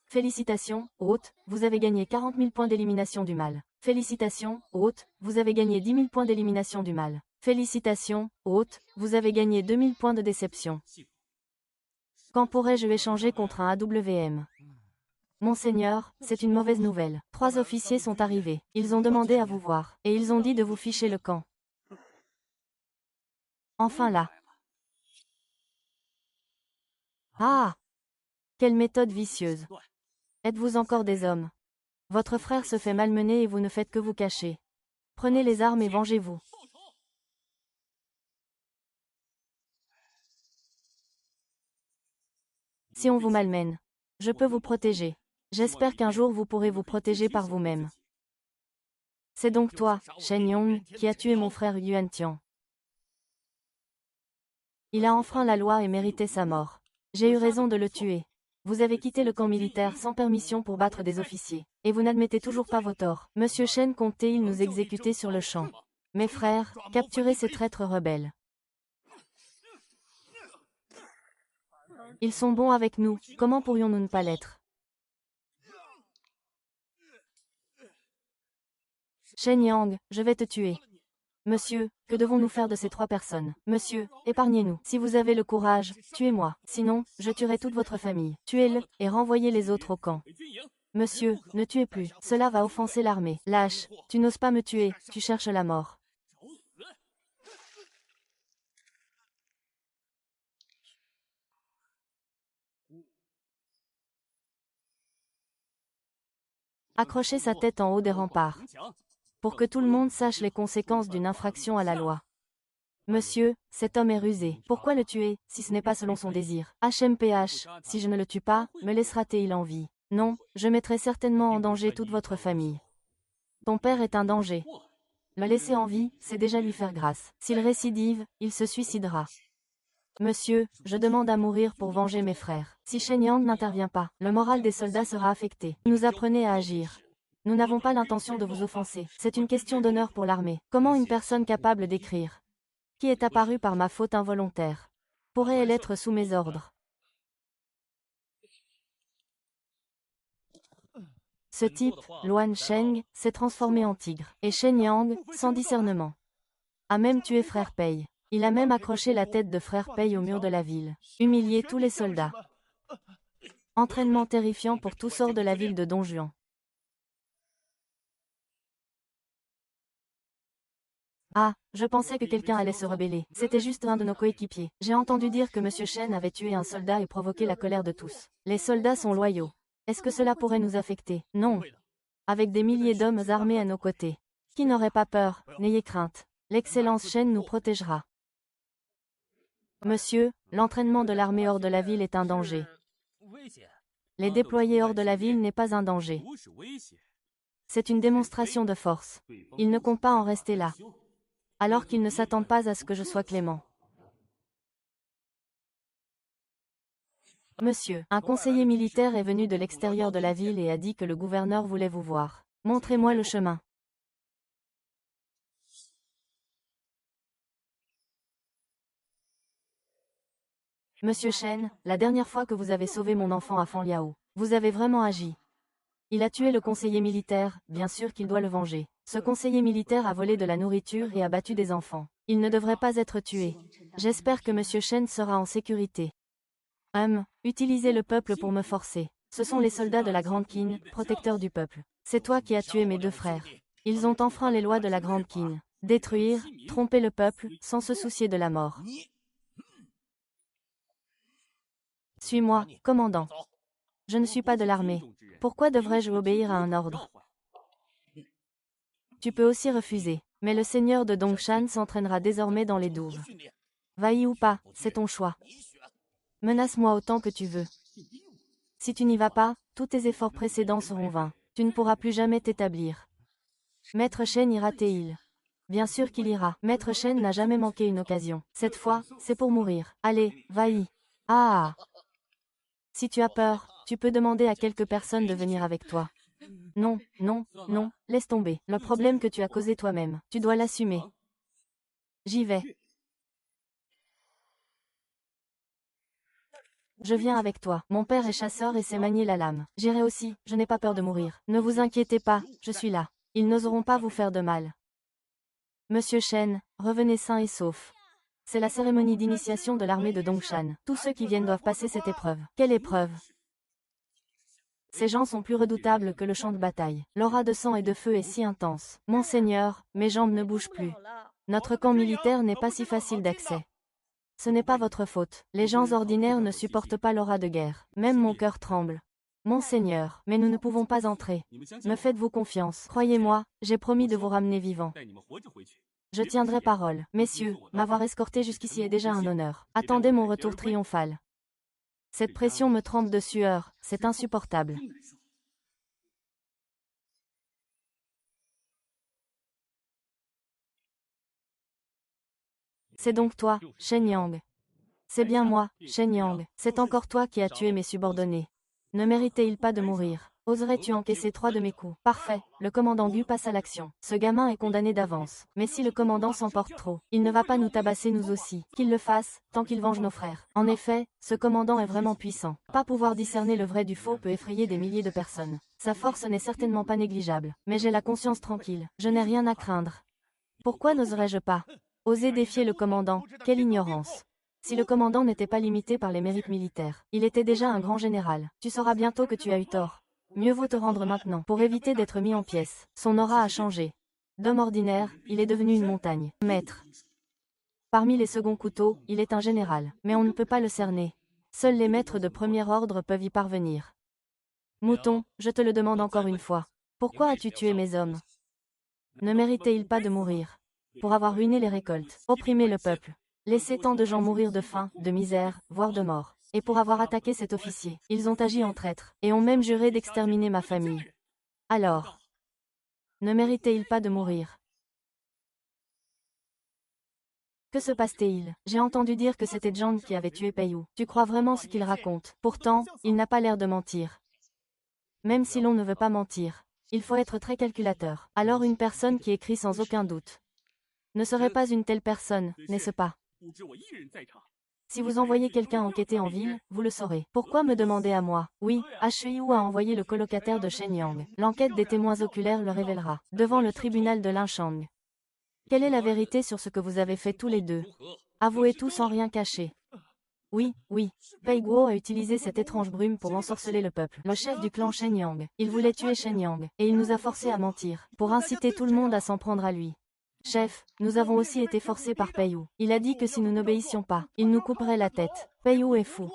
Félicitations, hôte, vous avez gagné 40 000 points d'élimination du mal. Félicitations, hôte, vous avez gagné 10 000 points d'élimination du mal. Félicitations, hôte, vous avez gagné 2 000 points de déception. Quand pourrais-je échanger contre un AWM? Monseigneur, c'est une mauvaise nouvelle. 3 officiers sont arrivés. Ils ont demandé à vous voir. Et ils ont dit de vous ficher le camp. Enfin là. Ah! Quelle méthode vicieuse. Êtes-vous encore des hommes? Votre frère se fait malmener et vous ne faites que vous cacher. Prenez les armes et vengez-vous. Si on vous malmène, je peux vous protéger. J'espère qu'un jour vous pourrez vous protéger par vous-même. C'est donc toi, Shen Yong, qui as tué mon frère Yuan Tian. Il a enfreint la loi et mérité sa mort. J'ai eu raison de le tuer. Vous avez quitté le camp militaire sans permission pour battre des officiers. Et vous n'admettez toujours pas vos torts. Monsieur Shen comptait-il nous exécuter sur le champ. Mes frères, capturez ces traîtres rebelles. Ils sont bons avec nous, comment pourrions-nous ne pas l'être? Shen Yang, je vais te tuer. Monsieur, que devons-nous faire de ces 3 personnes? Monsieur, épargnez-nous. Si vous avez le courage, tuez-moi. Sinon, je tuerai toute votre famille. Tuez-le, et renvoyez les autres au camp. Monsieur, ne tuez plus. Cela va offenser l'armée. Lâche, tu n'oses pas me tuer, tu cherches la mort. Accrochez sa tête en haut des remparts. Pour que tout le monde sache les conséquences d'une infraction à la loi. Monsieur, cet homme est rusé. Pourquoi le tuer, si ce n'est pas selon son désir? HMPH, si je ne le tue pas, me laissera-t-il en vie? Non, je mettrai certainement en danger toute votre famille. Ton père est un danger. Le laisser en vie, c'est déjà lui faire grâce. S'il récidive, il se suicidera. Monsieur, je demande à mourir pour venger mes frères. Si Shen Yang n'intervient pas, le moral des soldats sera affecté. Nous apprenez à agir. Nous n'avons pas l'intention de vous offenser. C'est une question d'honneur pour l'armée. Comment une personne capable d'écrire, qui est apparue par ma faute involontaire, pourrait-elle être sous mes ordres? Ce type, Luan Sheng, s'est transformé en tigre. Et Shen Yang, sans discernement, a même tué Frère Pei. Il a même accroché la tête de Frère Pei au mur de la ville. Humilié tous les soldats. Entraînement terrifiant pour tous sorts de la ville de Donjuan. Ah, je pensais que quelqu'un allait se rebeller. C'était juste un de nos coéquipiers. J'ai entendu dire que Monsieur Shen avait tué un soldat et provoqué la colère de tous. Les soldats sont loyaux. Est-ce que cela pourrait nous affecter? Non. Avec des milliers d'hommes armés à nos côtés. Qui n'aurait pas peur? N'ayez crainte. L'Excellence Shen nous protégera. Monsieur, l'entraînement de l'armée hors de la ville est un danger. Les déployer hors de la ville n'est pas un danger. C'est une démonstration de force. Ils ne comptent pas en rester là. Alors qu'ils ne s'attendent pas à ce que je sois clément. Monsieur, un conseiller militaire est venu de l'extérieur de la ville et a dit que le gouverneur voulait vous voir. Montrez-moi le chemin. Monsieur Shen, la dernière fois que vous avez sauvé mon enfant à Fanliao, vous avez vraiment agi. Il a tué le conseiller militaire, bien sûr qu'il doit le venger. Ce conseiller militaire a volé de la nourriture et a battu des enfants. Il ne devrait pas être tué. J'espère que Monsieur Shen sera en sécurité. Utilisez le peuple pour me forcer. Ce sont les soldats de la Grande Qin, protecteurs du peuple. C'est toi qui as tué mes 2 frères. Ils ont enfreint les lois de la Grande Qin. Détruire, tromper le peuple, sans se soucier de la mort. Suis-moi, commandant. Je ne suis pas de l'armée. Pourquoi devrais-je obéir à un ordre? Tu peux aussi refuser, mais le seigneur de Dongshan s'entraînera désormais dans les douves. Va-y ou pas, c'est ton choix. Menace-moi autant que tu veux. Si tu n'y vas pas, tous tes efforts précédents seront vains. Tu ne pourras plus jamais t'établir. Maître Shen ira-t-il? Bien sûr qu'il ira. Maître Shen n'a jamais manqué une occasion. Cette fois, c'est pour mourir. Allez, va-y. Ah! Si tu as peur, tu peux demander à quelques personnes de venir avec toi. Non, non, non, laisse tomber. Le problème que tu as causé toi-même, tu dois l'assumer. J'y vais. Je viens avec toi. Mon père est chasseur et sait manier la lame. J'irai aussi, je n'ai pas peur de mourir. Ne vous inquiétez pas, je suis là. Ils n'oseront pas vous faire de mal. Monsieur Shen, revenez sain et sauf. C'est la cérémonie d'initiation de l'armée de Dongshan. Tous ceux qui viennent doivent passer cette épreuve. Quelle épreuve? Ces gens sont plus redoutables que le champ de bataille. L'aura de sang et de feu est si intense. Monseigneur, mes jambes ne bougent plus. Notre camp militaire n'est pas si facile d'accès. Ce n'est pas votre faute. Les gens ordinaires ne supportent pas l'aura de guerre. Même mon cœur tremble. Monseigneur, mais nous ne pouvons pas entrer. Me faites-vous confiance? Croyez-moi, j'ai promis de vous ramener vivant. Je tiendrai parole. Messieurs, m'avoir escorté jusqu'ici est déjà un honneur. Attendez mon retour triomphal. Cette pression me trempe de sueur, c'est insupportable. C'est donc toi, Shen Yang. C'est bien moi, Shen Yang. C'est encore toi qui as tué mes subordonnés. Ne méritait-il pas de mourir? Oserais-tu encaisser 3 de mes coups? Parfait, le commandant Gu passe à l'action. Ce gamin est condamné d'avance. Mais si le commandant s'emporte trop, il ne va pas nous tabasser nous aussi. Qu'il le fasse, tant qu'il venge nos frères. En effet, ce commandant est vraiment puissant. Pas pouvoir discerner le vrai du faux peut effrayer des milliers de personnes. Sa force n'est certainement pas négligeable. Mais j'ai la conscience tranquille. Je n'ai rien à craindre. Pourquoi n'oserais-je pas oser défier le commandant? Quelle ignorance! Si le commandant n'était pas limité par les mérites militaires, il était déjà un grand général. Tu sauras bientôt que tu as eu tort. Mieux vaut te rendre maintenant, pour éviter d'être mis en pièces. Son aura a changé. D'homme ordinaire, il est devenu une montagne. Maître. Parmi les seconds couteaux, il est un général, mais on ne peut pas le cerner. Seuls les maîtres de premier ordre peuvent y parvenir. Mouton, je te le demande encore une fois. Pourquoi as-tu tué mes hommes? Ne méritaient-ils pas de mourir? Pour avoir ruiné les récoltes, opprimé le peuple, laissé tant de gens mourir de faim, de misère, voire de mort. Et pour avoir attaqué cet officier, ils ont agi en traîtres, et ont même juré d'exterminer ma famille. Alors, ne méritaient-ils pas de mourir? Que se passe-t-il? J'ai entendu dire que c'était Zhang qui avait tué Peiyou. Tu crois vraiment ce qu'il raconte? Pourtant, il n'a pas l'air de mentir. Même si l'on ne veut pas mentir, il faut être très calculateur. Alors une personne qui écrit sans aucun doute ne serait pas une telle personne, n'est-ce pas? Si vous envoyez quelqu'un enquêter en ville, vous le saurez. Pourquoi me demander à moi? Oui, HEIU a envoyé le colocataire de Shen Yang. L'enquête des témoins oculaires le révélera, devant le tribunal de Linchang. Quelle est la vérité sur ce que vous avez fait tous les deux? Avouez tout sans rien cacher. Oui, oui. Pei Guo a utilisé cette étrange brume pour ensorceler le peuple. Le chef du clan Shen Yang. Il voulait tuer Shen Yang, et il nous a forcés à mentir, pour inciter tout le monde à s'en prendre à lui. Chef, nous avons aussi été forcés par Peiyou. Il a dit que si nous n'obéissions pas, il nous couperait la tête. Peiyou est fou.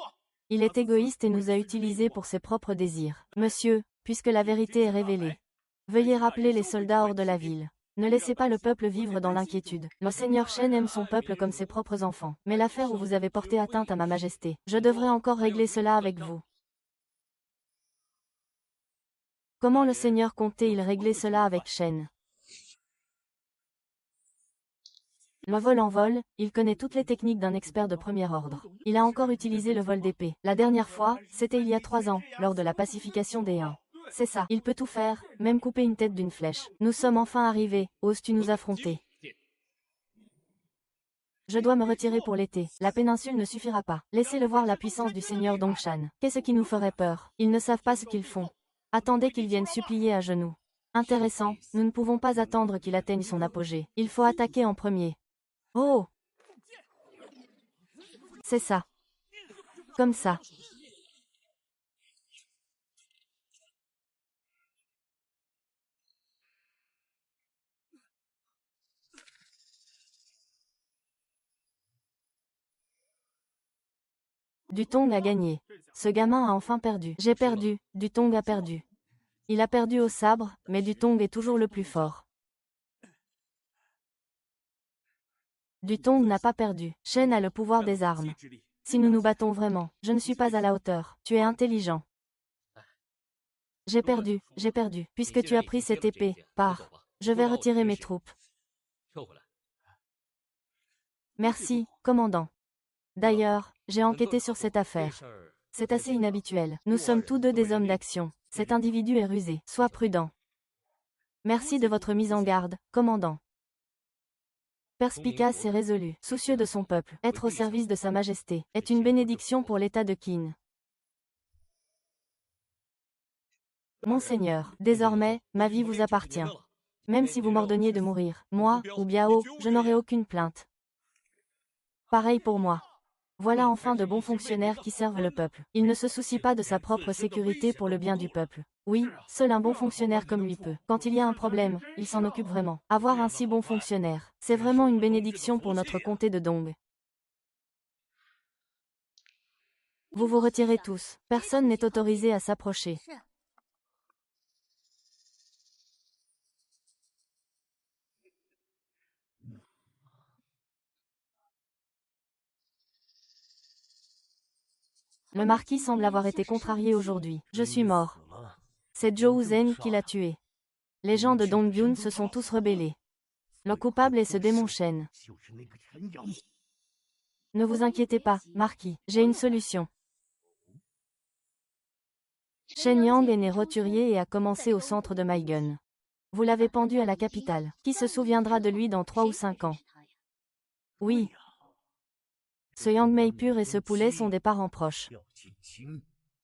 Il est égoïste et nous a utilisés pour ses propres désirs. Monsieur, puisque la vérité est révélée, veuillez rappeler les soldats hors de la ville. Ne laissez pas le peuple vivre dans l'inquiétude. Le seigneur Shen aime son peuple comme ses propres enfants. Mais l'affaire où vous avez porté atteinte à ma majesté, je devrais encore régler cela avec vous. Comment le seigneur comptait-il régler cela avec Shen? Le vol en vol, il connaît toutes les techniques d'un expert de premier ordre. Il a encore utilisé le vol d'épée. La dernière fois, c'était il y a 3 ans, lors de la pacification des Huns. C'est ça, il peut tout faire, même couper une tête d'une flèche. Nous sommes enfin arrivés, oses-tu nous affronter? Je dois me retirer pour l'été. La péninsule ne suffira pas. Laissez-le voir la puissance du seigneur Dongshan. Qu'est-ce qui nous ferait peur? Ils ne savent pas ce qu'ils font. Attendez qu'ils viennent supplier à genoux. Intéressant, nous ne pouvons pas attendre qu'il atteigne son apogée. Il faut attaquer en premier. Oh! C'est ça. Comme ça. Dutong a gagné. Ce gamin a enfin perdu. J'ai perdu, Dutong a perdu. Il a perdu au sabre, mais Dutong est toujours le plus fort. Dutong n'a pas perdu. Shen a le pouvoir des armes. Si nous nous battons vraiment, je ne suis pas à la hauteur. Tu es intelligent. J'ai perdu, puisque tu as pris cette épée. Pars. Je vais retirer mes troupes. Merci, commandant. D'ailleurs, j'ai enquêté sur cette affaire. C'est assez inhabituel. Nous sommes tous deux des hommes d'action. Cet individu est rusé. Sois prudent. Merci de votre mise en garde, commandant. Perspicace et résolu, soucieux de son peuple, être au service de sa majesté, est une bénédiction pour l'état de Qin. Monseigneur, désormais, ma vie vous appartient. Même si vous m'ordonniez de mourir, moi, ou Biao, je n'aurai aucune plainte. Pareil pour moi. Voilà enfin de bons fonctionnaires qui servent le peuple. Il ne se soucie pas de sa propre sécurité pour le bien du peuple. Oui, seul un bon fonctionnaire comme lui peut. Quand il y a un problème, il s'en occupe vraiment. Avoir un si bon fonctionnaire, c'est vraiment une bénédiction pour notre comté de Dong. Vous vous retirez tous. Personne n'est autorisé à s'approcher. Le marquis semble avoir été contrarié aujourd'hui. Je suis mort. C'est Zhou Zhen qui l'a tué. Les gens de Dongyun se sont tous rebellés. Le coupable est ce démon Shen. Ne vous inquiétez pas, marquis, j'ai une solution. Shen Yang est né roturier et a commencé au centre de Maigen. Vous l'avez pendu à la capitale. Qui se souviendra de lui dans 3 ou 5 ans? Oui. Ce Yang Mei pur et ce poulet sont des parents proches.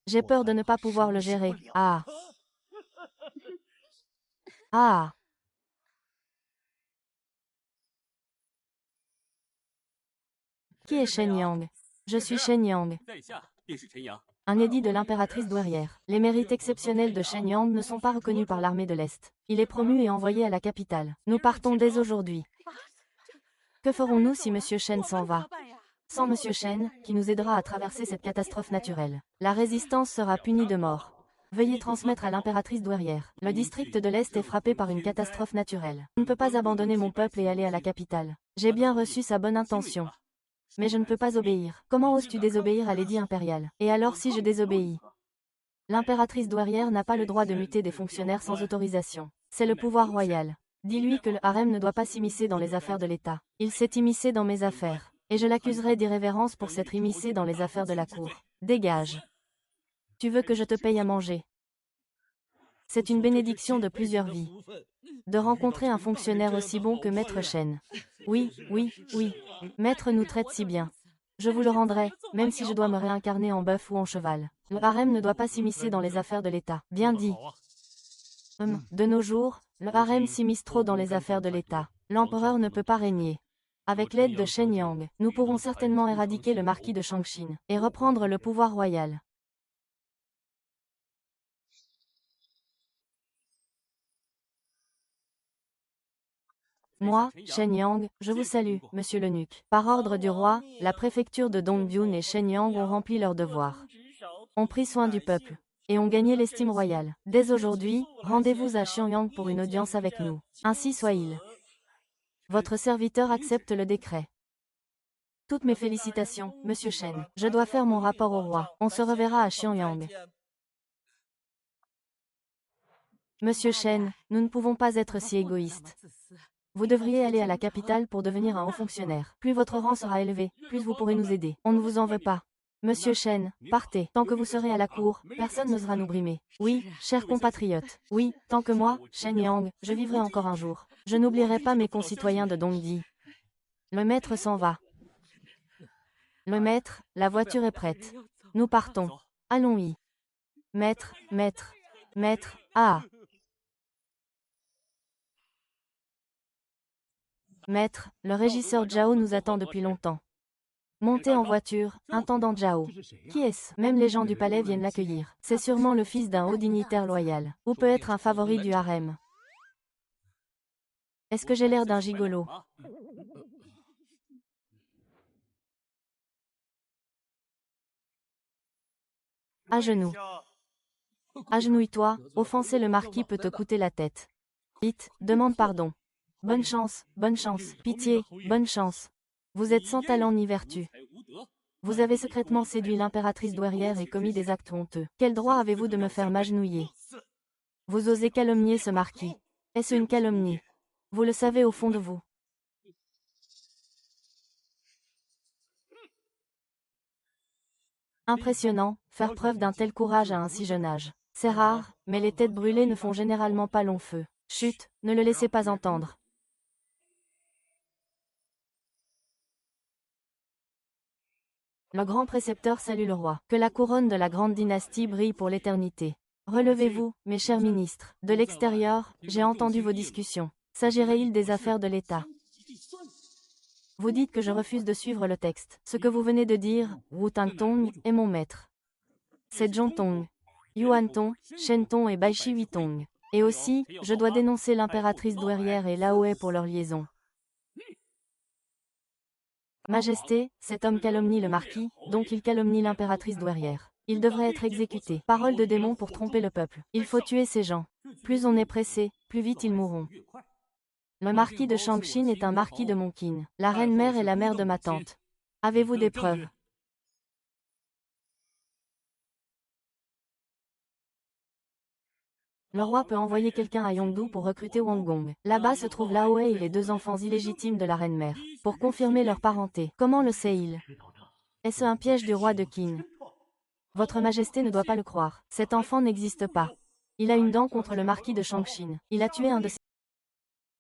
J'ai peur de ne pas pouvoir le gérer. Ah. Ah. Qui est Shen Yang? Je suis Shen Yang. Un édit de l'impératrice douairière. Les mérites exceptionnels de Shen Yang ne sont pas reconnus par l'armée de l'Est. Il est promu et envoyé à la capitale. Nous partons dès aujourd'hui. Que ferons-nous si Monsieur Shen s'en va? Sans Monsieur Shen, qui nous aidera à traverser cette catastrophe naturelle. La résistance sera punie de mort. Veuillez transmettre à l'impératrice douairière. Le district de l'Est est frappé par une catastrophe naturelle. Je ne peux pas abandonner mon peuple et aller à la capitale. J'ai bien reçu sa bonne intention. Mais je ne peux pas obéir. Comment oses-tu désobéir à l'édit impérial? Et alors si je désobéis? L'impératrice douairière n'a pas le droit de muter des fonctionnaires sans autorisation. C'est le pouvoir royal. Dis-lui que le harem ne doit pas s'immiscer dans les affaires de l'État. Il s'est immiscé dans mes affaires. Et je l'accuserai d'irrévérence pour s'être immiscé dans les affaires de la cour. Dégage. Tu veux que je te paye à manger? C'est une bénédiction de plusieurs vies. De rencontrer un fonctionnaire aussi bon que Maître Shen. Oui, oui, oui. Maître nous traite si bien. Je vous le rendrai, même si je dois me réincarner en bœuf ou en cheval. Le harem ne doit pas s'immiscer dans les affaires de l'État. Bien dit. De nos jours, le harem s'immisce trop dans les affaires de l'État. L'empereur ne peut pas régner. Avec l'aide de Shen Yang, nous pourrons certainement éradiquer le marquis de Shangxin et reprendre le pouvoir royal. Moi, Shen Yang, je vous salue, monsieur l'eunuque. Par ordre du roi, la préfecture de Dongyun et Shen Yang ont rempli leurs devoirs. Ont pris soin du peuple. Et ont gagné l'estime royale. Dès aujourd'hui, rendez-vous à Xianyang pour une audience avec nous. Ainsi soit-il. Votre serviteur accepte le décret. Toutes mes félicitations, monsieur Shen. Je dois faire mon rapport au roi. On se reverra à Xianyang. Monsieur Shen, nous ne pouvons pas être si égoïstes. Vous devriez aller à la capitale pour devenir un haut fonctionnaire. Plus votre rang sera élevé, plus vous pourrez nous aider. On ne vous en veut pas. Monsieur Shen, partez. Tant que vous serez à la cour, personne n'osera nous brimer. Oui, chers compatriotes. Oui, tant que moi, Shen Yang, je vivrai encore un jour. Je n'oublierai pas mes concitoyens de Dongdi. Le maître s'en va. Le maître, la voiture est prête. Nous partons. Allons-y. Maître, maître, maître, ah. Maître, le régisseur Zhao nous attend depuis longtemps. Montez en voiture, intendant Zhao. Qui est-ce? Même les gens du palais viennent l'accueillir. C'est sûrement le fils d'un haut dignitaire loyal. Ou peut être un favori du harem. Est-ce que j'ai l'air d'un gigolo? À genoux. Agenouille-toi, offenser le marquis peut te coûter la tête. Vite, demande pardon. Bonne chance, pitié, bonne chance. Vous êtes sans talent ni vertu. Vous avez secrètement séduit l'impératrice douairière et commis des actes honteux. Quel droit avez-vous de me faire m'agenouiller? Vous osez calomnier ce marquis. Est-ce une calomnie? Vous le savez au fond de vous. Impressionnant, faire preuve d'un tel courage à un si jeune âge. C'est rare, mais les têtes brûlées ne font généralement pas long feu. Chut, ne le laissez pas entendre. Le grand précepteur salue le roi. Que la couronne de la grande dynastie brille pour l'éternité. Relevez-vous, mes chers ministres. De l'extérieur, j'ai entendu vos discussions. S'agirait-il des affaires de l'État? Vous dites que je refuse de suivre le texte. Ce que vous venez de dire, Wu Tangtong, est mon maître. C'est Zhongtong, Yuantong, Shentong et Baishi Huitong. Et aussi, je dois dénoncer l'impératrice douairière et Laoé pour leur liaison. Majesté, cet homme calomnie le marquis, donc il calomnie l'impératrice douairière. Il devrait être exécuté. Parole de démon pour tromper le peuple. Il faut tuer ces gens. Plus on est pressé, plus vite ils mourront. Le marquis de Shangshin est un marquis de Monqin. La reine-mère est la mère de ma tante. Avez-vous des preuves? Le roi peut envoyer quelqu'un à Yongdu pour recruter Wang Gong. Là-bas se trouvent Lao Wei et les 2 enfants illégitimes de la reine-mère, pour confirmer leur parenté. Comment le sait-il? Est-ce un piège du roi de Qin? Votre Majesté ne doit pas le croire. Cet enfant n'existe pas. Il a une dent contre le marquis de Shangshin. Il a tué un de ses